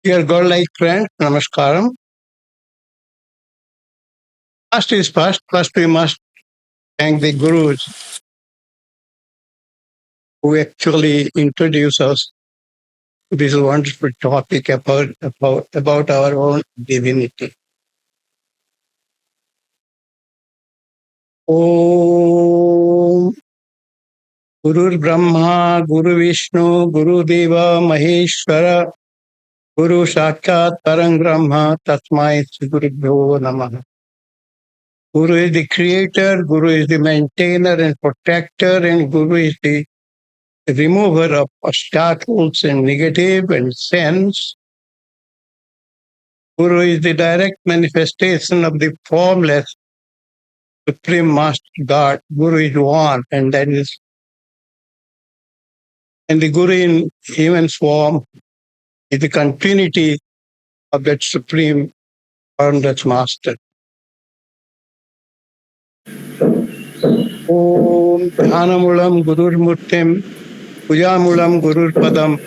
Dear God-like friends, Namaskaram. First is first. First, we must thank the Gurus who actually introduce us to this wonderful topic about our own divinity. Om Guru Brahma, Guru Vishnu, Guru Deva, Maheshwara, Guru Sakshat Parang Brahma, Tasmai Shri Gurubhyo Namaha. Guru is the creator, Guru is the maintainer and protector, and Guru is the remover of obstacles and negative and sense. Guru is the direct manifestation of the formless Supreme Master God. Guru is one, and the Guru in human form is the continuity of that Supreme Boundless Master. Om Dhanamulam Gurur Murtim, Pujamulam Gurur Padam,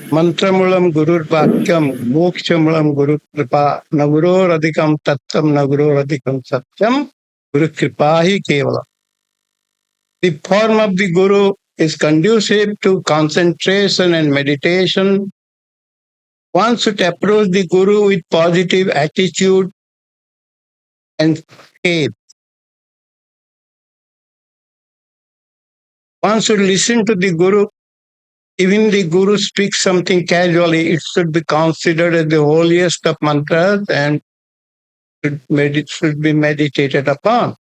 Mantramulam Gurur Vakyam, Mokshamulam Guru Kripa, Naguro Radhikam Tattam, Naguro Radhikam Satyam, Guru Kripa hi Kevala. The form of the Guru is conducive to concentration and meditation. One should approach the Guru with positive attitude and faith. One should listen to the Guru. Even the Guru speaks something casually, it should be considered as the holiest of mantras and should be meditated upon.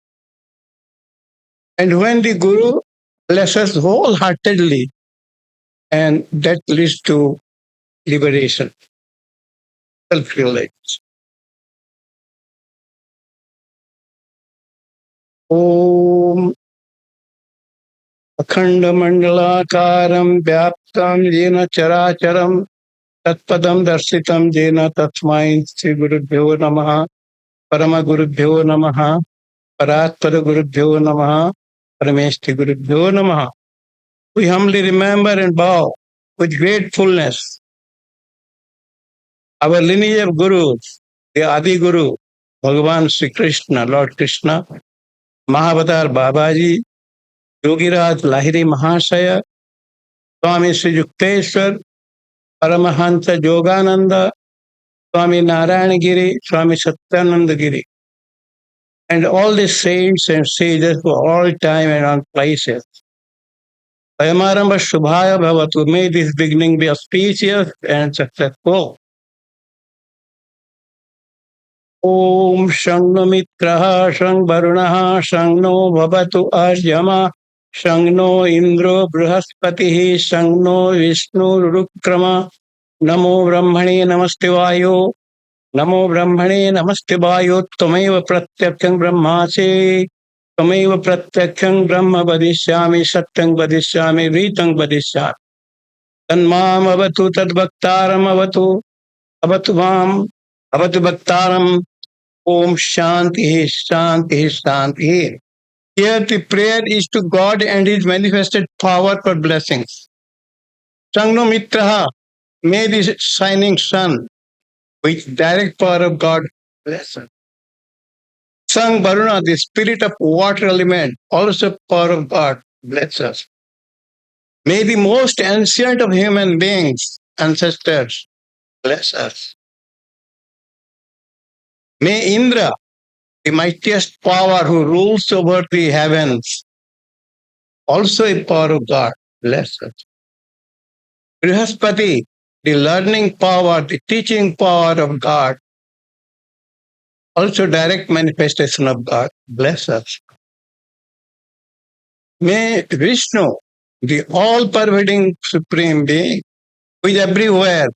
And when the Guru blesses wholeheartedly, and that leads to liberation, self-realization. Om Akhanda Mandalakaram Vyaptam Jena Characharam Tatpadam Darsitam Jena Tatmai Sri Gurubhyo Namaha Parama Gurubhyo Namaha Paratpada Gurubhyo Namaha Parameshti Gurubhyo Namaha. We humbly remember and bow with gratefulness our lineage of Gurus, the Adi Guru, Bhagavan Sri Krishna, Lord Krishna, Mahavatar Babaji, Yogiraj Lahiri Mahashaya, Swami Sri Yukteswar, Paramahansa Yogananda, Swami Narayanagiri, Swami Satyanandagiri, and all the saints and sages for all time and all places. Ayamaramba Shubhaya Bhavatu. May this beginning be auspicious and successful. Om Shangno Mitraha Shang Varunaha Shangno Bhavatu Arjama Shangno Indro Brihaspatihi Shangno Vishnu Rukrama Namo Brahmane Namaste Vayo Namo Brahmane Namaste Vayo Tameva Pratyaksham Brahmase Tameva Pratyaksham Brahma Vadishyami Satyam Vadishyami Ritam Vadishyami Tanmam Avatu Tadbhaktaram Avatu Mam Avatu Bhaktaram. Om Shanti, Shanti, Shanti. Here the prayer is to God and His manifested power for blessings. Sangno Mitraha, may this shining sun, with direct power of God, bless us. Sang Varuna, the spirit of water element, also power of God, bless us. May the most ancient of human beings, ancestors, bless us. May Indra, the mightiest power who rules over the heavens, also a power of God, bless us. Brihaspati, the learning power, the teaching power of God, also direct manifestation of God, bless us. May Vishnu, the all-pervading supreme being, who is everywhere,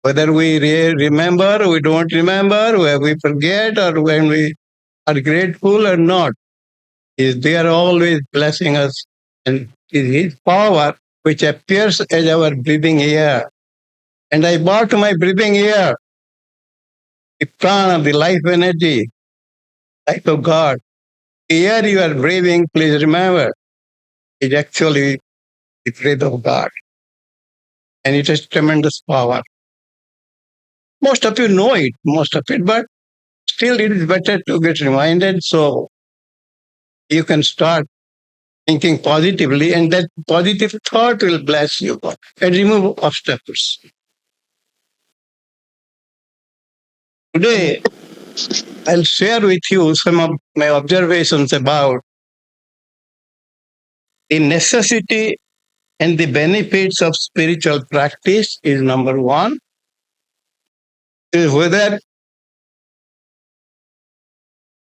whether we remember or we don't remember, whether we forget or when we are grateful or not, is there always blessing us, and is His power which appears as our breathing air. And I bow to my breathing air, the prana, the life energy, light of God. The air you are breathing, please remember, is actually the breath of God. And it has tremendous power. Most of you know it, most of it, but still it is better to get reminded so you can start thinking positively, and that positive thought will bless you and remove obstacles. Today, I'll share with you some of my observations about the necessity and the benefits of spiritual practice is number one. Is whether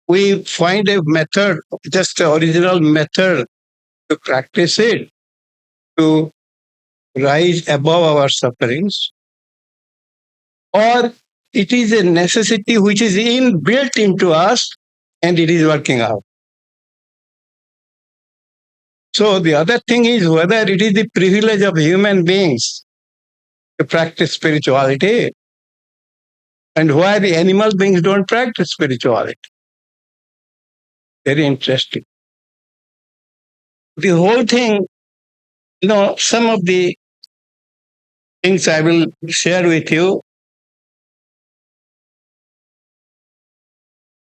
we find a method, just the original method to practice it, to rise above our sufferings, or it is a necessity which is inbuilt into us and it is working out. So the other thing is whether it is the privilege of human beings to practice spirituality and why the animal beings don't practice spirituality. Very interesting. The whole thing, some of the things I will share with you.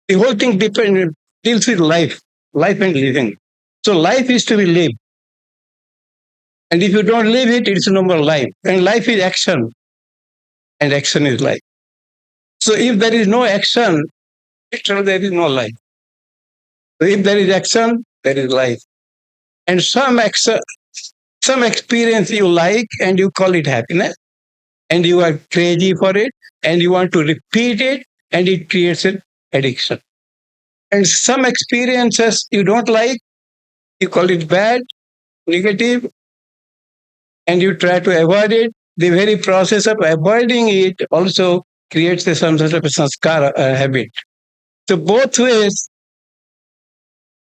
The whole thing deals with life and living. So life is to be lived. And if you don't live it, it's no more life. And life is action. And action is life. So if there is no action, literally there is no life. So if there is action, there is life. And some experience you like and you call it happiness. And you are crazy for it. And you want to repeat it. And it creates an addiction. And some experiences you don't like, you call it bad, negative, and you try to avoid it. The very process of avoiding it also creates some sort of a sanskara habit. So both ways,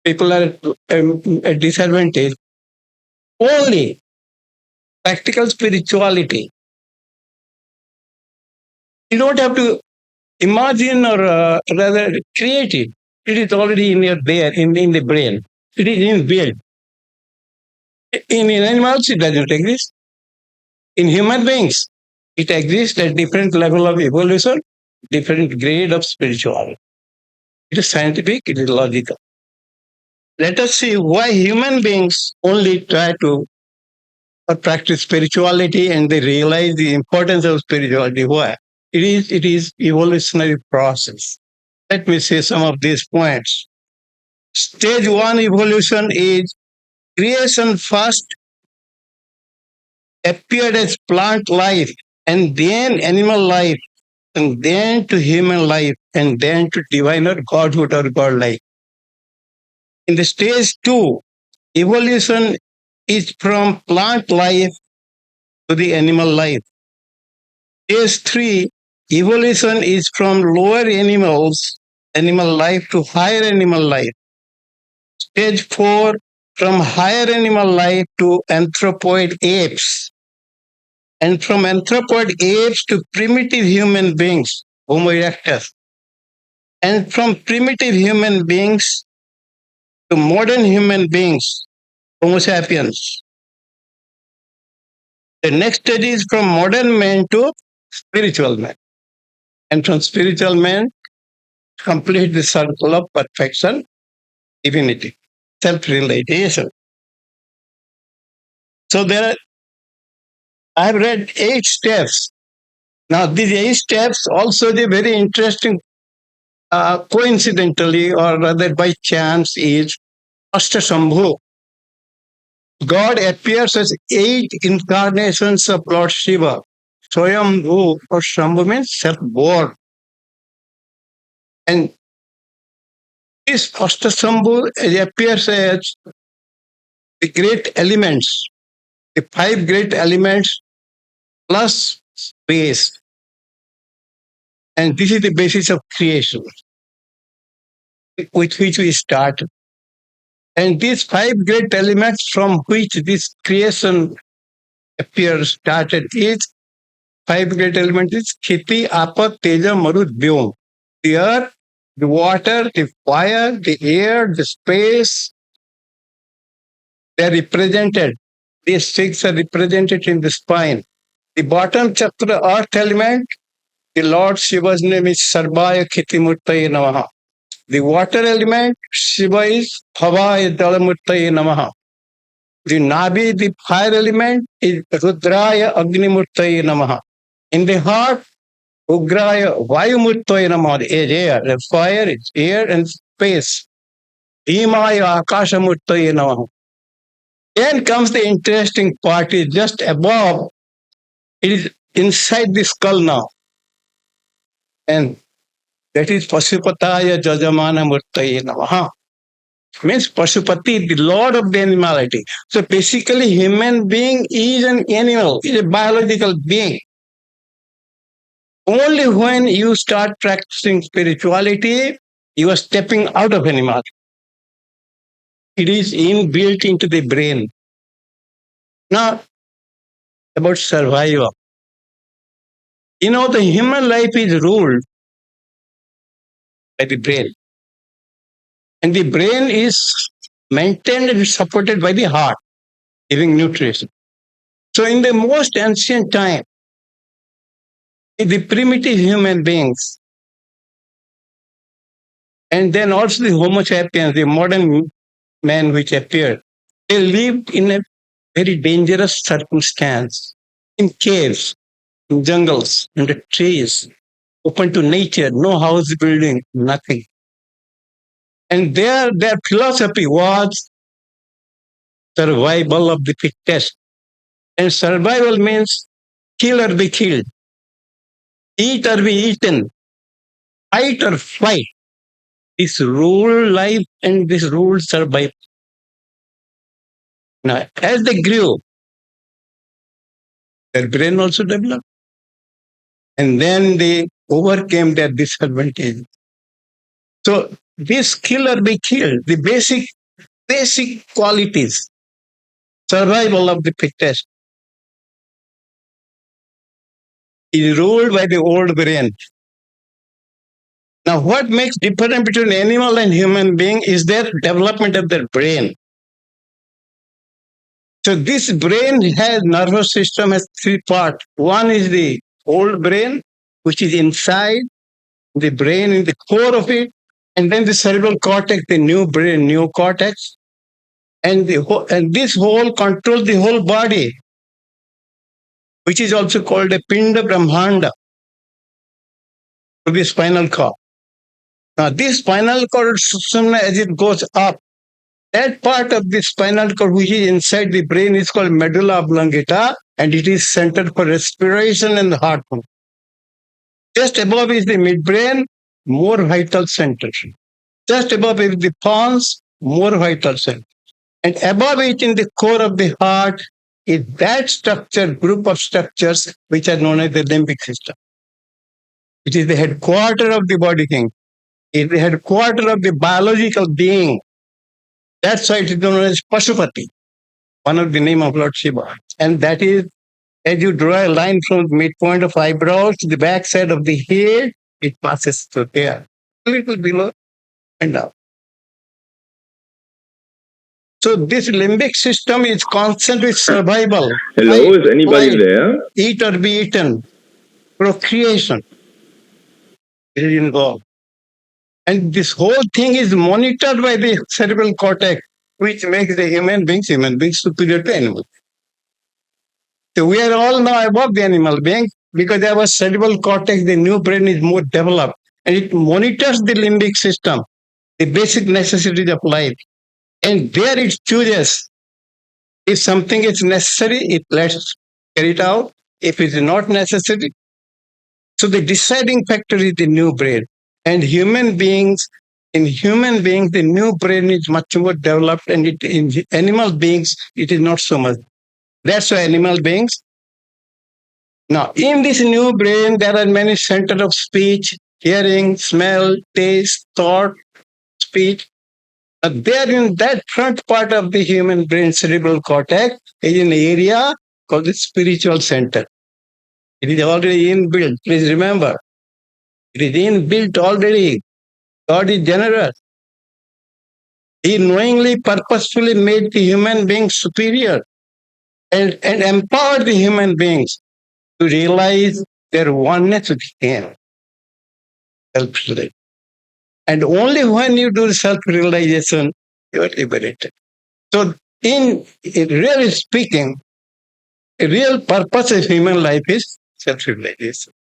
people are at disadvantage. Only practical spirituality. You don't have to imagine or rather create it. It is already in your there, in the brain. It is inbuilt. In animals, it doesn't exist. In human beings, it exists at different level of evolution, different grade of spirituality. It is scientific, it is logical. Let us see why human beings only try to practice spirituality and they realize the importance of spirituality. Why? It is evolutionary process. Let me say some of these points. Stage one evolution is creation first appeared as plant life and then animal life and then to human life and then to divine or godhood or godlike. In the stage two, evolution is from plant life to the animal life. Stage three, evolution is from lower animal life to higher animal life. Stage four, from higher animal life to anthropoid apes. And from anthropoid apes to primitive human beings, Homo erectus. And from primitive human beings to modern human beings, Homo sapiens. The next stage is from modern man to spiritual man. And from spiritual man, complete the circle of perfection, divinity, self-realization. So I have read 8 steps. Now these 8 steps also the very interesting, coincidentally or rather by chance is Astasambhu. God appears as 8 incarnations of Lord Shiva. Swayambhu or Shambhu means self-born. And this Astasambhu appears as the great elements, the 5 great elements plus space. And this is the basis of creation with which we start. And these 5 great elements from which this creation started is 5 great elements is Khiti, Apa, Teja, Marut, Vyom. The earth, The water, the fire, the air, the space, they're represented. These six are represented in the spine. The bottom chakra, earth element, the Lord Shiva's name is Sarvaya Khitimurtaye Namaha. The water element, Shiva is Bhavaya Dalamurtaye Namaha. The Nabi, the fire element, is Rudraya Agnimurtaye Namaha. In the heart, Ugraya Vayumurtaye Namaha is air, the fire is air and space. Himaya Akashamurtaye Namaha. Then comes the interesting part, is just above, it is inside the skull now. And that is Pasupataya Jajamana Murtaye Namaha. Means Pasupati, the lord of the animality. So basically, human being is an animal, is a biological being. Only when you start practicing spirituality, you are stepping out of animality. It is inbuilt into the brain. Now, about survival. You know, the human life is ruled by the brain. And the brain is maintained and supported by the heart, giving nutrition. So in the most ancient time, the primitive human beings, and then also the Homo sapiens, the modern man which appeared, they lived in a very dangerous circumstance, in caves, in jungles, under trees, open to nature, no house building, nothing. And their philosophy was survival of the fittest. And survival means kill or be killed, eat or be eaten, fight or flight. This rule life and this rule survival. Now, as they grew, their brain also developed. And then they overcame their disadvantage. So this kill or be killed, the basic qualities, survival of the fittest, is ruled by the old brain. Now, what makes difference between animal and human being is their development of their brain. So this brain has nervous system has three parts. One is the old brain, which is inside the brain, in the core of it, and then the cerebral cortex, the new brain, neocortex, and this whole controls the whole body, which is also called a Pinda Brahmanda, to the spinal cord. Now, this spinal cord system, as it goes up, that part of the spinal cord which is inside the brain is called medulla oblongata, and it is centered for respiration and heart. Just above is the midbrain, more vital center. Just above is the pons, more vital center. And above it in the core of the heart is that structure, group of structures which are known as the limbic system. It is the headquarter of the body thing. It is the headquarter of the biological being. That's why it is known as Pashupati, one of the name of Lord Shiva. And that is, as you draw a line from the midpoint of eyebrows to the back side of the head, it passes through there, a little below and up. So this limbic system is constant with survival. Hello, is anybody there? Eat or be eaten. Procreation is involved. And this whole thing is monitored by the cerebral cortex, which makes the human beings superior to animals. So we are all now above the animal beings because our cerebral cortex, the new brain, is more developed. And it monitors the limbic system, the basic necessities of life. And there it chooses. If something is necessary, it lets carry it out. If it is not necessary. So the deciding factor is the new brain. And in human beings, the new brain is much more developed, and in animal beings, it is not so much. That's why animal beings. Now, in this new brain, there are many centers of speech, hearing, smell, taste, thought, speech. There in that front part of the human brain, cerebral cortex, is an area called the spiritual center. It is already inbuilt. Please remember, it is inbuilt already. God is generous. He knowingly, purposefully made the human beings superior and empowered the human beings to realize their oneness with Him. Self-realization. And only when you do self-realization, you are liberated. So, in really speaking, a real purpose of human life is self-realization.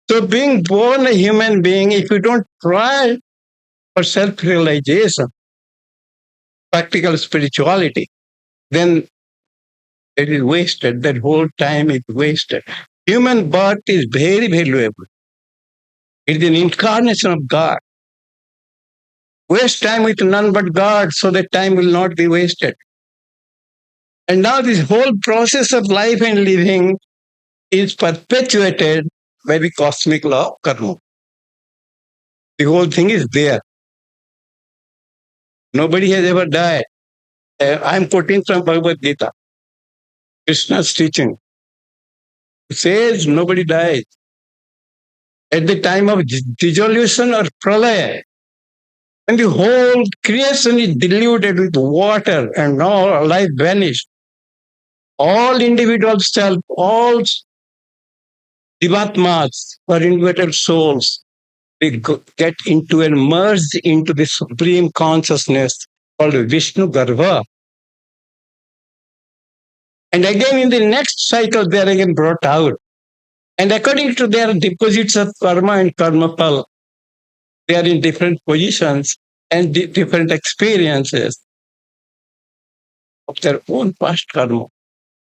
So, being born a human being, if you don't try for self-realization, practical spirituality, then it is wasted. That whole time is wasted. Human birth is very valuable. It is an incarnation of God. Waste time with none but God, so that time will not be wasted. And now this whole process of life and living is perpetuated by the cosmic law of karma. The whole thing is there. Nobody has ever died. I'm quoting from Bhagavad Gita, Krishna's teaching. It says nobody dies. At the time of dissolution or pralaya, when the whole creation is diluted with water and all life vanished, all individual self, all jivatmas or individual souls, they get into and merge into the supreme consciousness called Vishnu Garbha. And again in the next cycle, they are again brought out. And according to their deposits of karma and karmapal, they are in different positions and different experiences of their own past karma.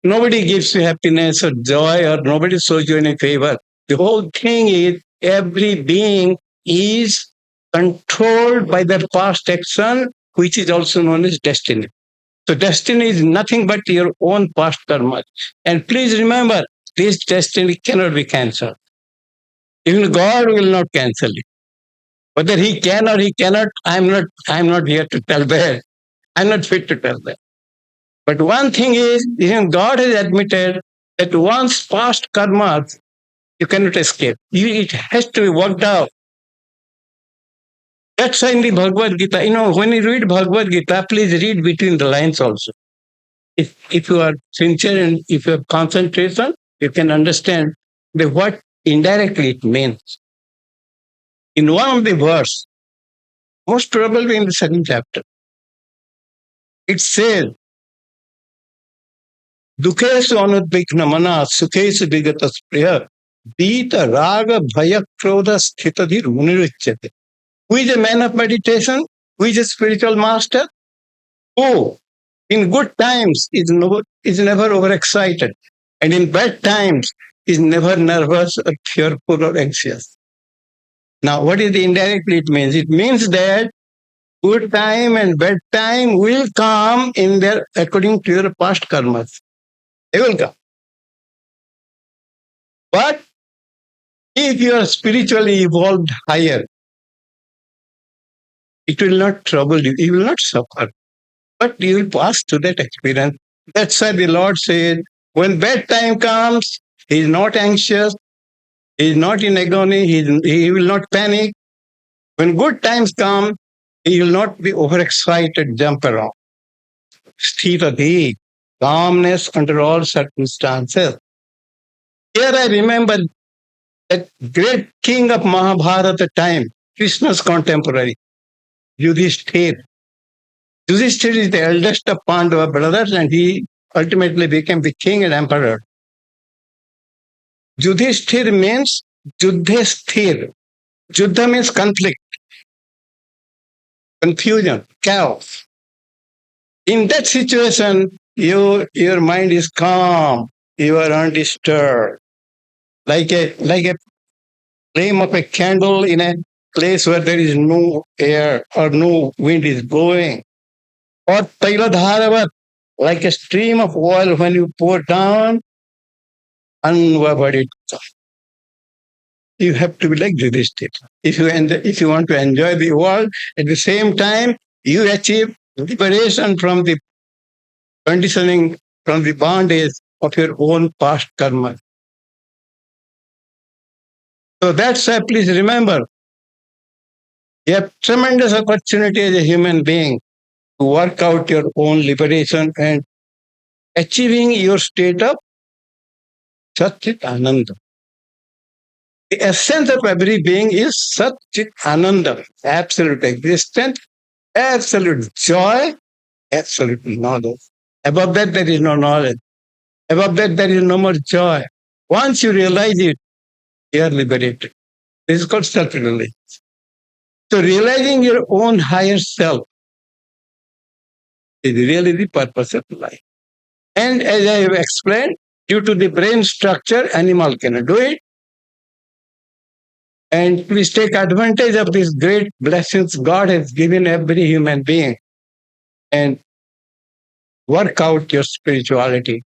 Nobody gives you happiness or joy, or nobody shows you any favor. The whole thing is every being is controlled by their past action, which is also known as destiny. So destiny is nothing but your own past karma. And please remember, this destiny cannot be cancelled. Even God will not cancel it. Whether He can or He cannot, I'm not here to tell that. I'm not fit to tell that. But one thing is, even God has admitted that once past karmas, you cannot escape. It has to be worked out. That's why in the Bhagavad Gita, when you read Bhagavad Gita, please read between the lines also. If you are sincere and if you have concentration, you can understand what indirectly it means. In one of the verse, most probably in the second chapter, it says, Dukhesu anudvikna mana sukhesu vigata spriya Dita raga bhaya krodha sthitadhir munirichyate. Who is a man of meditation? Who is a spiritual master? Who in good times is never overexcited, and in bad times is never nervous or fearful or anxious. Now, what is the indirectly it means? It means that good time and bad time will come in there according to your past karmas. They will come. But if you are spiritually evolved higher, it will not trouble you. You will not suffer. But you will pass through that experience. That's why the Lord said, when bad time comes, He is not anxious. He is not in agony. He will not panic. When good times come, He will not be overexcited, jump around. Sthitati, calmness under all circumstances. Here I remember that great king of Mahabharata time, Krishna's contemporary, Yudhishthir. Yudhishthir is the eldest of Pandava brothers, and he ultimately became the king and emperor. Yudhishthir means Juddhesthir. Juddha means conflict, confusion, chaos. In that situation, your mind is calm. You are undisturbed. Like a flame of a candle in a place where there is no air or no wind is blowing. Or Tailadharavat, like a stream of oil when you pour down, unworried. You have to be like Yudhishthir. If you want to enjoy the world, at the same time, you achieve liberation from the conditioning, from the bondage of your own past karma. So that's why please remember, You have tremendous opportunity as a human being to work out your own liberation and achieving your state of Satchit Ananda. The essence of every being is Satchit Ananda, absolute existence, absolute joy, absolute knowledge. Above that, there is no knowledge. Above that, there is no more joy. Once you realize it, you are liberated. This is called self-realization. So realizing your own higher self is really the purpose of life. And as I have explained, due to the brain structure, animal cannot do it. And please take advantage of these great blessings God has given every human being and work out your spirituality,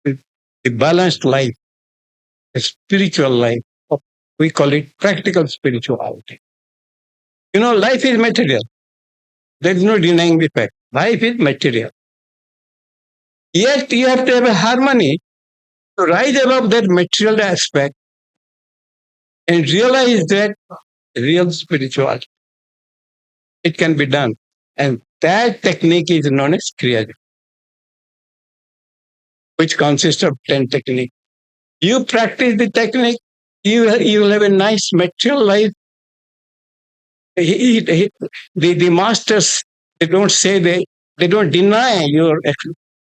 the balanced life, a spiritual life. We call it practical spirituality. You know, life is material. There is no denying the fact. Life is material. Yet you have to have a harmony to rise above that material aspect and realize that real spirituality. It can be done. And that technique is known as Kriya Yoga, which consists of 10 techniques. You practice the technique, you will have a nice material life. The masters, they don't say they don't deny you're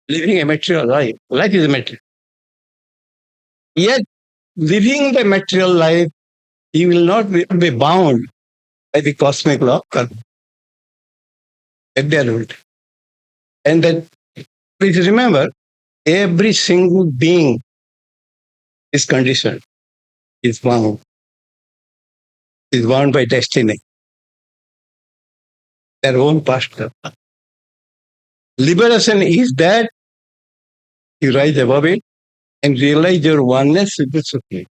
living a material life. Life is a material. Yet, living the material life, you will not be bound by the cosmic law of karma. And then, please remember, every single being is conditioned, is bound by destiny, their own past karma. Liberation is that you rise above it and realize your oneness with the Supreme.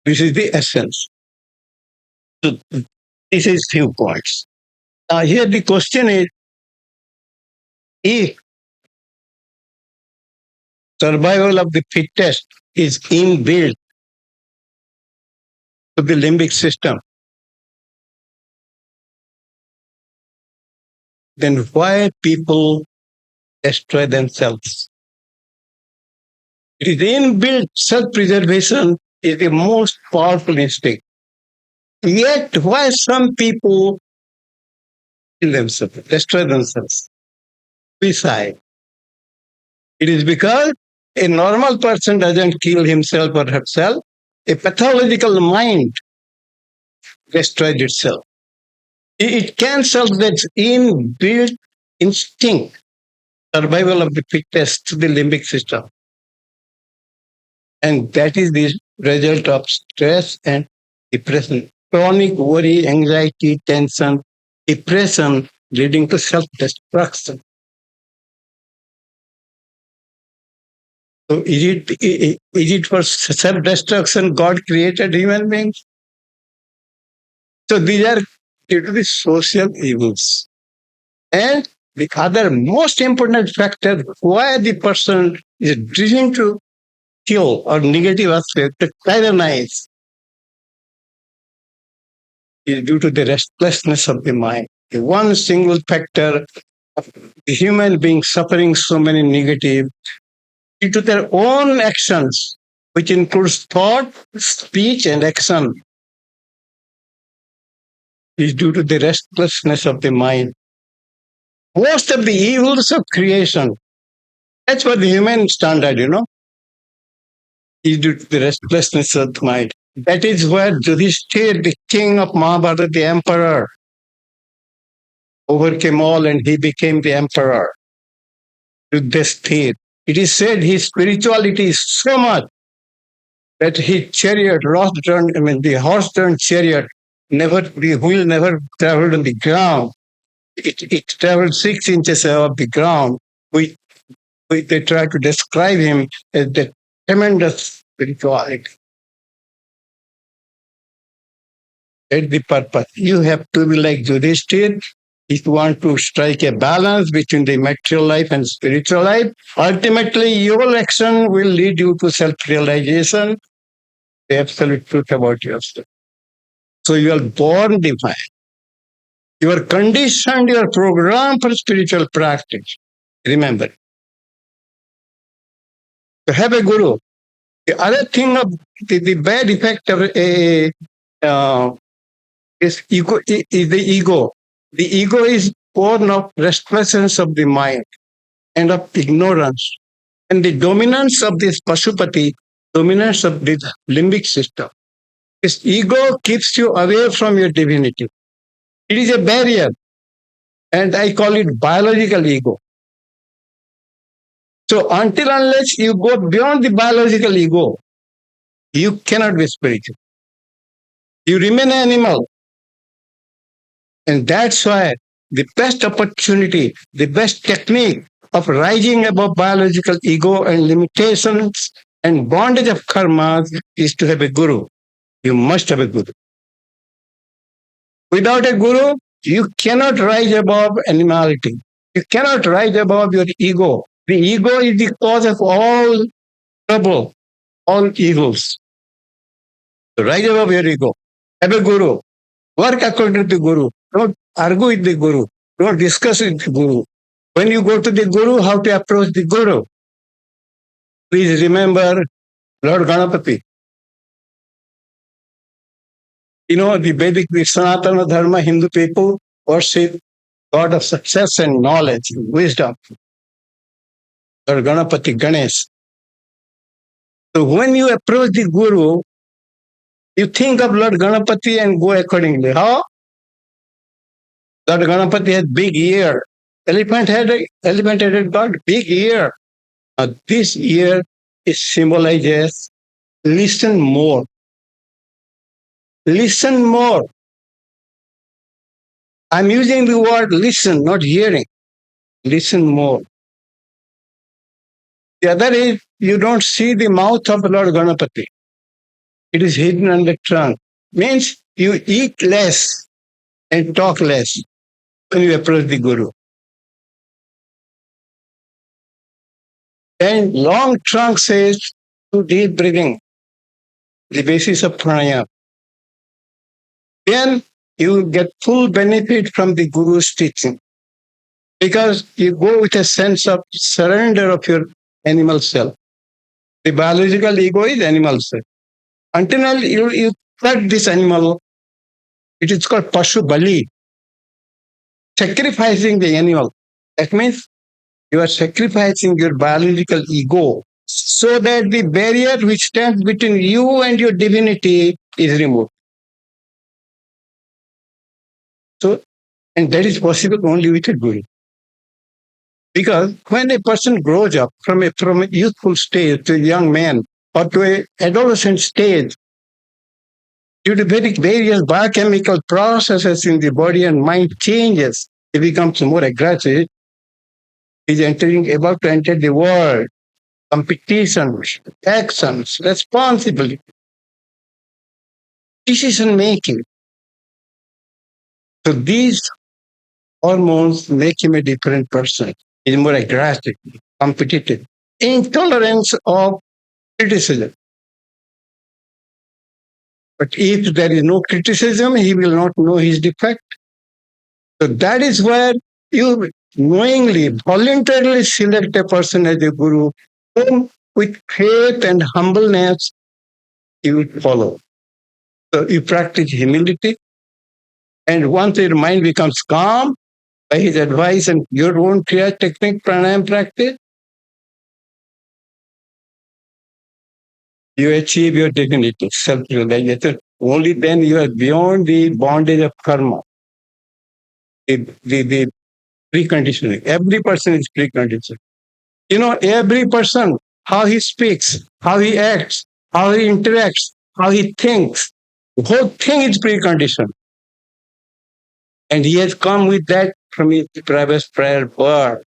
This is the essence. So this is few points. Now here the question is, if survival of the fittest is inbuilt to the limbic system, then why people destroy themselves? It is inbuilt. Self-preservation is the most powerful instinct. Yet why some people kill themselves, destroy themselves? Suicide. It is because a normal person doesn't kill himself or herself. A pathological mind destroys itself. It cancels that inbuilt instinct, survival of the fittest to the limbic system. And that is the result of stress and depression. Chronic worry, anxiety, tension, depression leading to self-destruction. So is it for self-destruction God created human beings? So these are due to the social evils. And the other most important factor why the person is driven to kill or negative aspect, to tyrannize, is due to the restlessness of the mind. The one single factor of the human being suffering so many negative due to their own actions, which includes thought, speech, and action, is due to the restlessness of the mind. Most of the evils of creation, that's what the human standard, is due to the restlessness of the mind. That is where Yudhishthir, the king of Mahabharata, the emperor, overcame all and he became the emperor. Yudhishthir. It is said his spirituality is so much that his chariot, the horse-drawn chariot, the wheel never traveled on the ground. It traveled 6 inches above the ground. They try to describe him as the tremendous spirituality. That's the purpose. You have to be like Yudhishthir. If you want to strike a balance between the material life and spiritual life, ultimately your action will lead you to self-realization, the absolute truth about yourself. So you are born divine. You are conditioned, you are programmed for spiritual practice. Remember, to have a guru. The other thing of the bad effect of uh, is ego is the ego. The ego is born of restlessness of the mind and of ignorance. And the dominance of this Pashupati, dominance of this limbic system. This ego keeps you away from your divinity. It is a barrier, and I call it biological ego. So until unless you go beyond the biological ego, you cannot be spiritual. You remain an animal. And that's why the best opportunity, the best technique of rising above biological ego and limitations and bondage of karma is to have a guru. You must have a guru. Without a guru, you cannot rise above animality. You cannot rise above your ego. The ego is the cause of all trouble, all evils. So rise above your ego. Have a guru. Work according to the guru. Don't argue with the guru. Don't discuss with the guru. When you go to the guru, how to approach the guru? Please remember Lord Ganapati. You know, the Vedic, the Sanatana Dharma, Hindu people worship God of success and knowledge, wisdom. Lord Ganapati, Ganesh. So when you approach the guru, you think of Lord Ganapati and go accordingly. How? Lord Ganapati had big ear. Elephant headed God, big ear. Now this ear is symbolizes listen more. Listen more. I'm using the word listen, not hearing. Listen more. The other is you don't see the mouth of Lord Ganapati. It is hidden under trunk. Means you eat less and talk less when you approach the Guru. And long trunk says to deep breathing, the basis of pranayama. Then you get full benefit from the Guru's teaching because you go with a sense of surrender of your animal self. The biological ego is animal self. Until you cut this animal, it is called Pashu Bali, sacrificing the animal. That means you are sacrificing your biological ego so that the barrier which stands between you and your divinity is removed. So, and that is possible only with a guru. Because when a person grows up from a youthful stage to a young man or to an adolescent stage, due to various biochemical processes in the body and mind changes, he becomes more aggressive. He's about to enter the world, competitions, actions, responsibility, decision making. So these hormones make him a different person. He's more aggressive, competitive, intolerance of criticism. But if there is no criticism, he will not know his defect. So that is where you knowingly, voluntarily select a person as a guru whom with faith and humbleness you will follow. So you practice humility. And once your mind becomes calm by his advice and your own Kriya technique, pranayam practice, you achieve your dignity, self-realization. Only then you are beyond the bondage of karma, the preconditioning. Every person is preconditioned. You know, every person, how he speaks, how he acts, how he interacts, how he thinks, the whole thing is preconditioned. And he has come with that from his previous prior birth.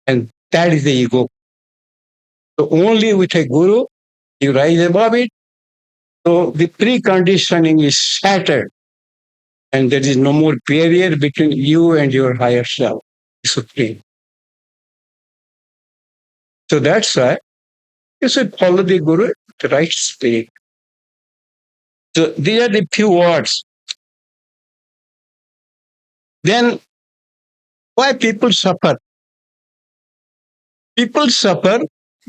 And that is the ego. So only with a guru, you rise above it. So the preconditioning is shattered. And there is no more barrier between you and your higher self, supreme. So that's why you should follow the guru at the right speed. So these are the few words. Then why people suffer? People suffer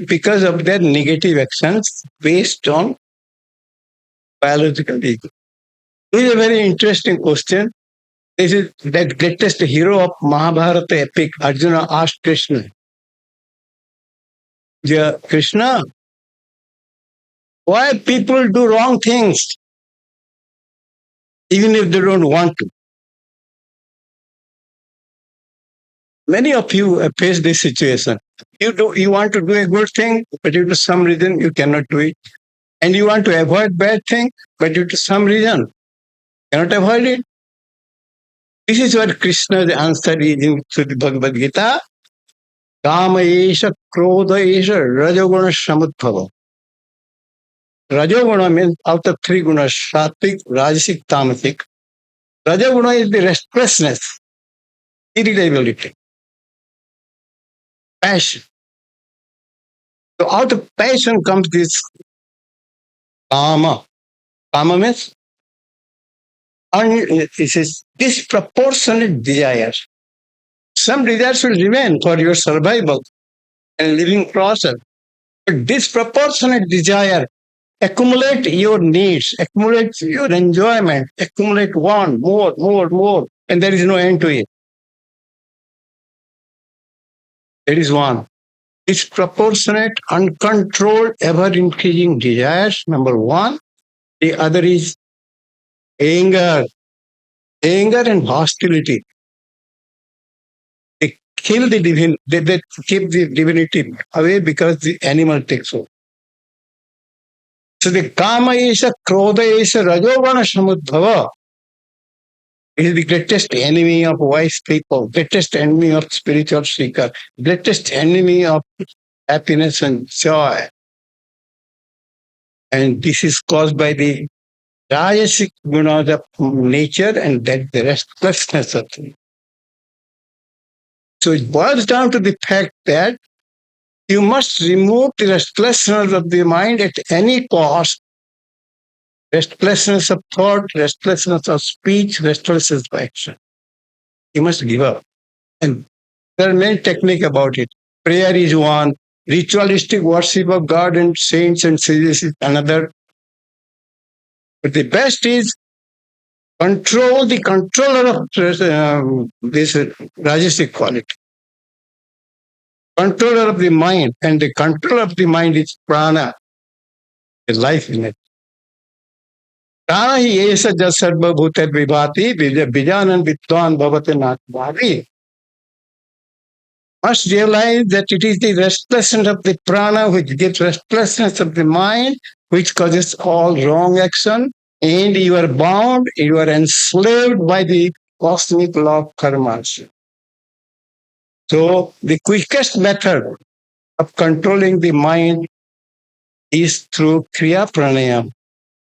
because of their negative actions based on biological ego. This is a very interesting question. This is the greatest hero of Mahabharata epic. Arjuna asked Krishna, "Dear Krishna, why people do wrong things even if they don't want to?" Many of you have faced this situation. You want to do a good thing, but due to some reason you cannot do it. And you want to avoid bad thing, but due to some reason cannot avoid it. This is what Krishna's answer is in the Bhagavad Gita. Kama esha, krodha esha, rajoguna samudbhava. Rajoguna means out of three gunas, sattvic, rajasic, tamasic. Rajoguna is the restlessness, irritability, passion. So out of passion comes this kama. Kama means it is disproportionate desires. Some desires will remain for your survival and living process. But disproportionate desire accumulate your needs, accumulate your enjoyment, accumulate want, more, and there is no end to it. There is one. Disproportionate, uncontrolled, ever-increasing desires, number one. The other is anger. Anger and hostility. They kill the divine, they keep the divinity away because the animal takes over. So the kama esha, krodha esha, rajogana samudbhava is the greatest enemy of wise people, greatest enemy of spiritual seeker, greatest enemy of happiness and joy. And this is caused by the rajasic gunas of nature and that the restlessness of things. So it boils down to the fact that you must remove the restlessness of the mind at any cost. Restlessness of thought, restlessness of speech, restlessness of action. You must give up. And there are many techniques about it. Prayer is one, ritualistic worship of God and saints and sages is another. But the best is control the controller of this rajasic quality. Controller of the mind, and the control of the mind is prana, the life in it. Prana hi esa jas sarva bhutat vibhati bijanan vidwan bhavate natmari. Must realize that it is the restlessness of the prana which gives restlessness of the mind, which causes all wrong action, and you are bound, you are enslaved by the cosmic law of karma. So the quickest method of controlling the mind is through Kriya Pranayam.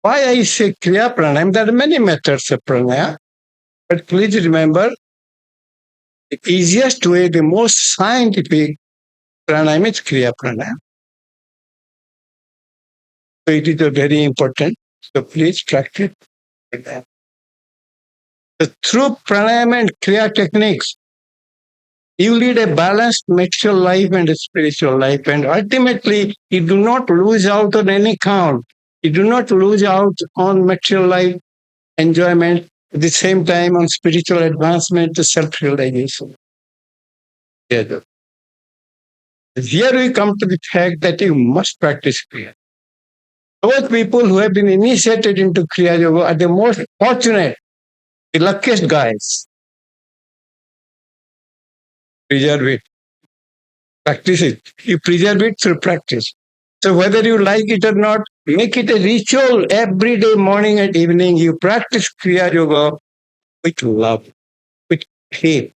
Why I say Kriya Pranayam? There are many methods of pranayam, but please remember, the easiest way, the most scientific pranayam is Kriya Pranayam. So it is a very important. So please practice that. So through pranayam and Kriya techniques, you lead a balanced material life and a spiritual life, and ultimately you do not lose out on any count. You do not lose out on material life enjoyment, at the same time on spiritual advancement to self-realization. Here we come to the fact that you must practice Kriya. Those people who have been initiated into Kriya Yoga are the most fortunate, the luckiest guys. Preserve it. Practice it. You preserve it through practice. So whether you like it or not, make it a ritual every day, morning and evening. You practice Kriya Yoga with love, with faith,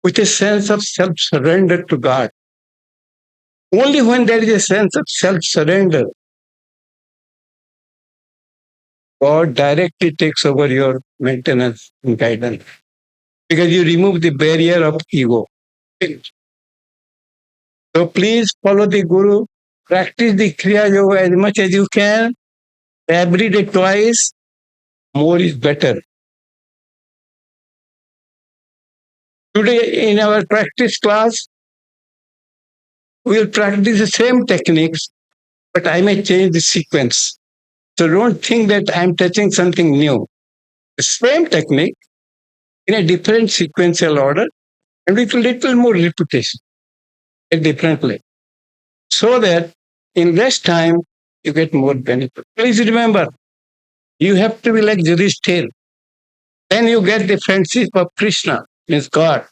with a sense of self-surrender to God. Only when there is a sense of self-surrender, God directly takes over your maintenance and guidance. Because you remove the barrier of ego. So please follow the Guru, practice the Kriya Yoga as much as you can, every day twice, more is better. Today in our practice class, we'll practice the same techniques, but I may change the sequence. So don't think that I'm touching something new. The same technique in a different sequential order and with a little more repetition at different place. So that in less time you get more benefit. Please remember, you have to be like Yudhishthira. Then you get the friendship of Krishna, means God.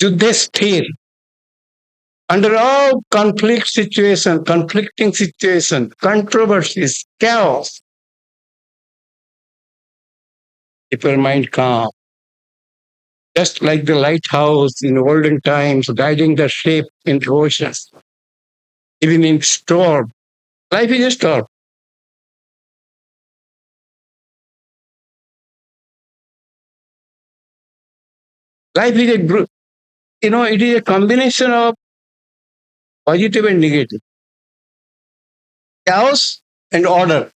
Yudhishthira. Under all conflicting situations, controversies, chaos, keep your mind calm. Just like the lighthouse in olden times, guiding the ship in the oceans. Even in storm, life is a storm. Life is it is a combination of positive and negative, chaos and order,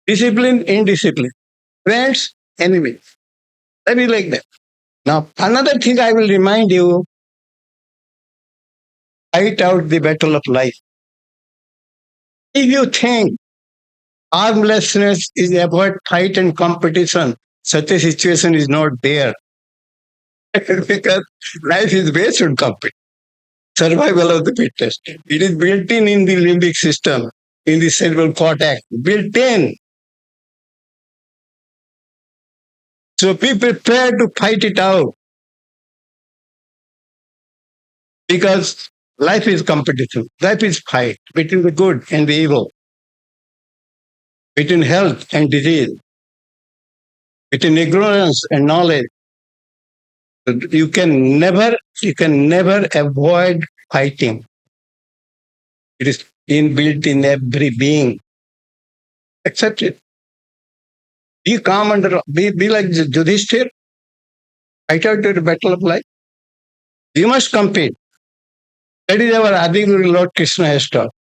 discipline, indiscipline, friends, enemies. Life is like that. Now, another thing I will remind you, fight out the battle of life. If you think harmlessness is avoid fight and competition, such a situation is not there. Because life is based on competition. Survival of the fittest. It is built in the limbic system, in the cerebral cortex, built in. So be prepared to fight it out. Because life is competition. Life is fight between the good and the evil, between health and disease, between ignorance and knowledge. You can never avoid fighting. It is inbuilt in every being. Accept it. Be calm be like Yudhishthira. Fight out the battle of life. You must compete. That is our Adi Guru Lord Krishna has taught.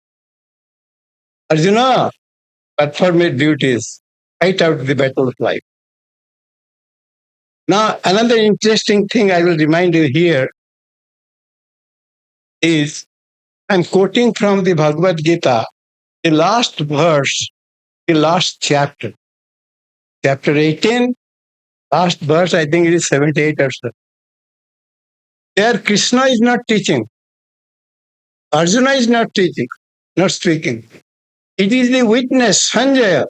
Arjuna, perform your duties. Fight out the battle of life. Now, another interesting thing I will remind you here is, I'm quoting from the Bhagavad Gita, the last verse, the last chapter. Chapter 18, last verse, I think it is 78 or so. There Krishna is not teaching. Arjuna is not teaching, not speaking. It is the witness, Sanjaya,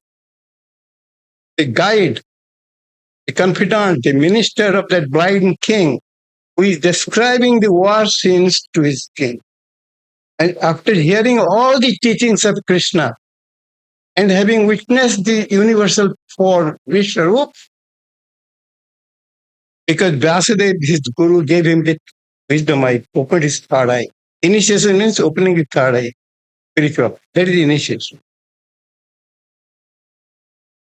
the guide, the confidant, the minister of that blind king, who is describing the war scenes to his king. And after hearing all the teachings of Krishna and having witnessed the universal form, Vishwarup, because Vyasadeva, his guru, gave him the wisdom eye, opened his third eye. Initiation means opening the third eye, spiritual. That is initiation.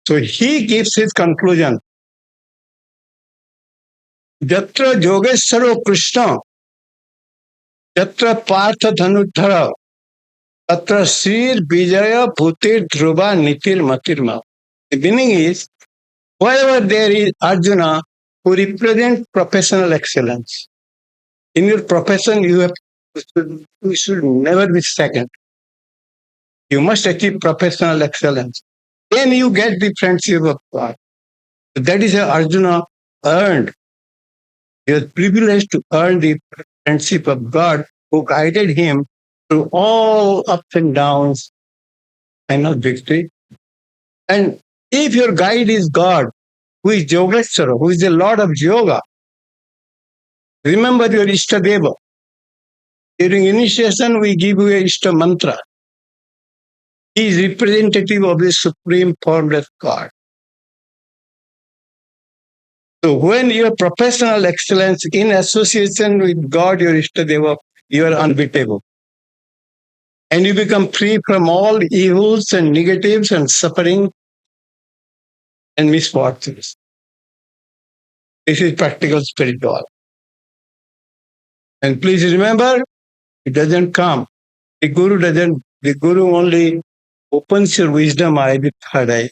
So he gives his conclusion. Jatra Yogeshwaro Krishna, Jatra Partha Dhanudhara, Tatra Srir Vijaya Bhutir Dhruva Nitir Matirma. The meaning is, wherever there is Arjuna who represents professional excellence. In your profession, you should never be second. You must achieve professional excellence. Then you get the friendship of God. That is how Arjuna earned. He was privileged to earn the friendship of God, who guided him through all ups and downs and of victory. And if your guide is God, who is Yogeshwara, who is the Lord of Yoga, remember your Ishtadeva. During initiation, we give you a Ishta mantra. He is representative of the supreme formless God. So when your professional excellence in association with God, your Ishtadeva, you are unbeatable. And you become free from all evils and negatives and suffering and misfortunes. This is practical spiritual. And please remember, it doesn't come. The Guru only opens your wisdom eye with third eye.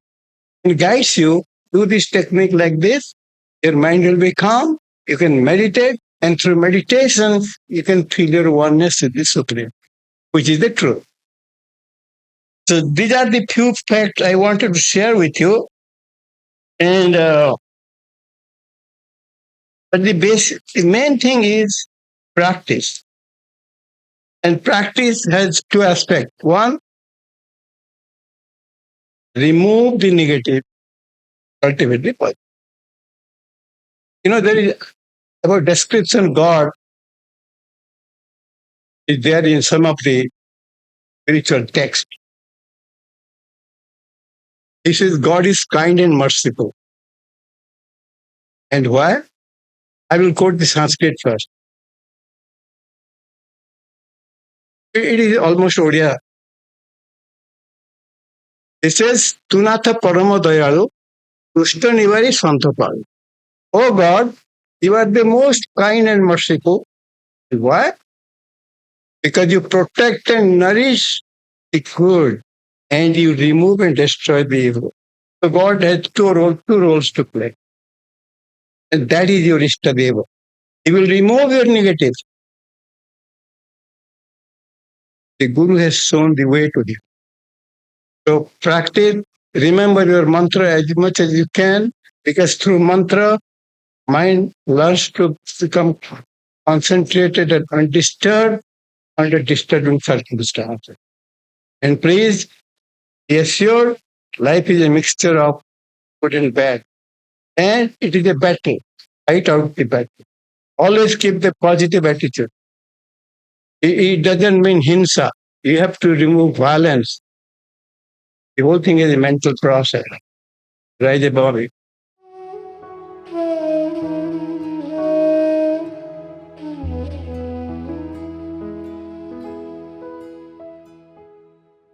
and guides you. Do this technique like this. Your mind will be calm. You can meditate, and through meditation, you can feel your oneness with the Supreme, which is the truth. So these are the few facts I wanted to share with you. And but the main thing is practice. And practice has two aspects. One, remove the negative, cultivate the positive. There is about description God is there in some of the spiritual texts. He says God is kind and merciful. And why? I will quote the Sanskrit first. It is almost Odia. It says, Tunatha Parama Dayalu, Kushta Nivari Santapal. Oh God, you are the most kind and merciful. Why? Because you protect and nourish the good and you remove and destroy the evil. So God has two roles to play. And that is your Ishtadeva. He will remove your negatives. The Guru has shown the way to you. So practice, remember your mantra as much as you can, because through mantra, mind learns to become concentrated and undisturbed under disturbing circumstances. And please be assured, life is a mixture of good and bad. And it is a battle. Fight out the battle. Always keep the positive attitude. It doesn't mean hinsa. You have to remove violence. The whole thing is a mental process. Right above it.